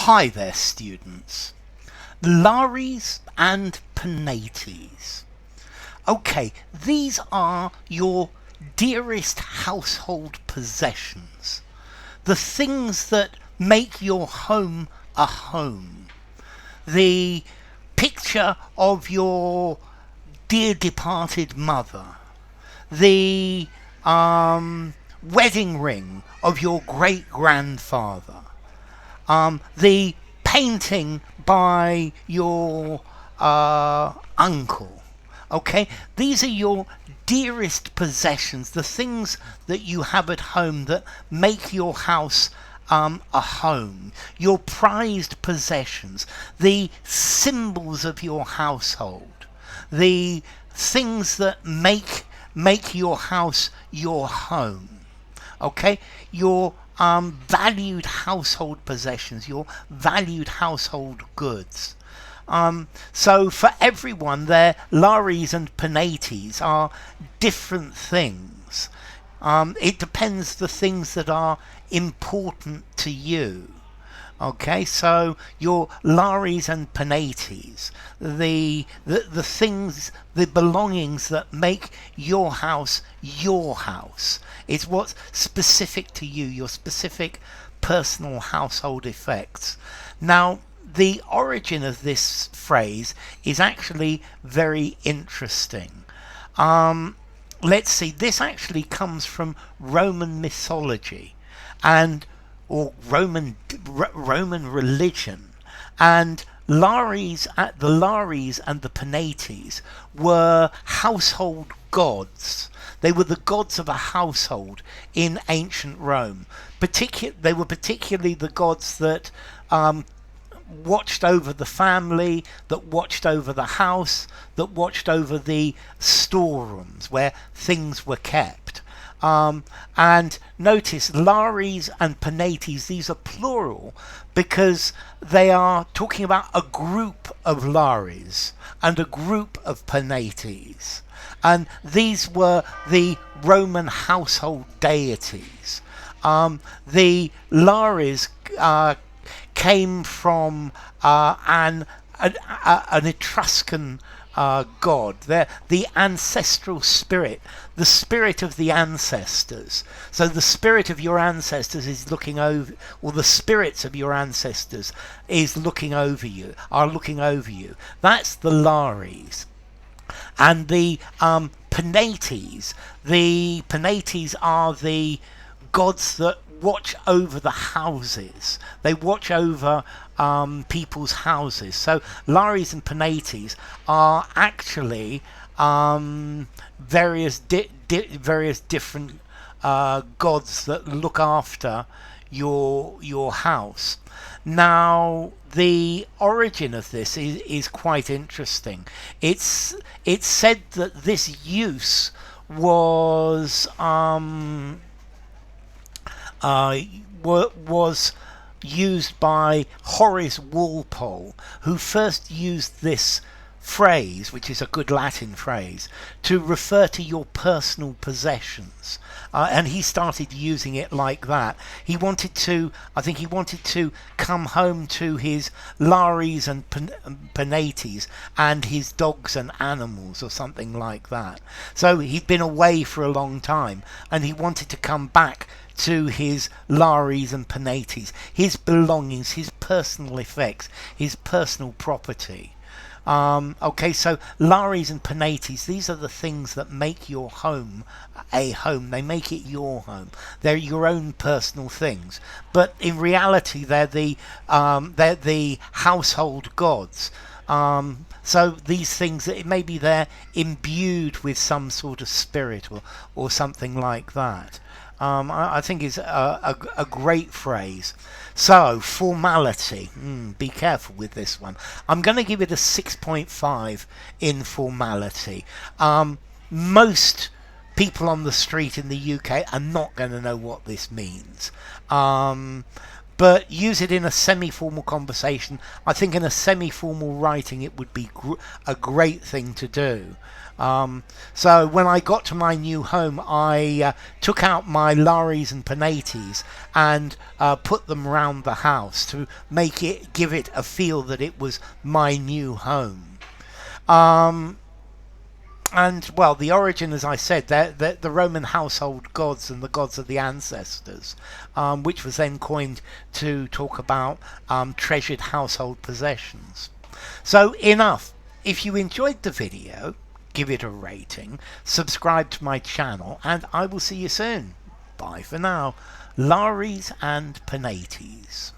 Hi there, students. Lares and Penates. Okay, these are your dearest household possessions. The things that make your home a home. The picture of your dear departed mother. The wedding ring of your great grandfather. The painting by your uncle. Okay, these are your dearest possessions, the things that you have at home that make your house a home, your prized possessions, the symbols of your household, the things that make your house your home. Okay, your valued household possessions, your valued household goods. So for everyone, their Lares and Penates are different things. It depends the things that are important to you. Okay, so your Lares and Penates, the things, the belongings that make your house your house. It's what's specific to you, your specific personal household effects. Now, the origin of this phrase is actually very interesting. Let's see, this actually comes from Roman mythology and or Roman religion, and the Lares and the Penates were household gods. They were the gods of a household in ancient Rome. They were particularly the gods that watched over the family, that watched over the house, that watched over the storerooms where things were kept. And notice Lares and Penates, these are plural because they are talking about a group of Lares and a group of Penates. And these were the Roman household deities. The Lares came from an Etruscan god. They're the ancestral spirit, the spirit of the ancestors. So the spirit of your ancestors is looking over, or the spirits of your ancestors is looking over you, are looking over you. That's the Lares. And the Penates are the gods that watch over the houses. They watch over people's houses. So Lares and Penates are actually various different gods that look after your house. Now, the origin of this is quite interesting. It's said that this use was used by Horace Walpole, who first used this phrase, which is a good Latin phrase, to refer to your personal possessions. And he started using it like that. I think he wanted to come home to his Lares and Penates and his dogs and animals or something like that. So he'd been away for a long time and he wanted to come back to his Lares and Penates, his belongings, his personal effects, his personal property. Okay, so Lares and Penates, these are the things that make your home a home. They make it your home. They're your own personal things. But in reality, they're the household gods. So these things, maybe they're imbued with some sort of spirit or something like that. I think is a great phrase. So, formality. Be careful with this one. I'm going to give it a 6.5 in formality. Most people on the street in the UK are not going to know what this means. but use it in a semi-formal conversation. I think in a semi-formal writing it would be a great thing to do. So when I got to my new home, I took out my Lares and Penates and put them round the house to give it a feel that it was my new home. And well, the origin, as I said, they're the Roman household gods and the gods of the ancestors, which was then coined to talk about treasured household possessions. So enough. If you enjoyed the video, give it a rating, subscribe to my channel, and I will see you soon. Bye for now. Lares and Penates.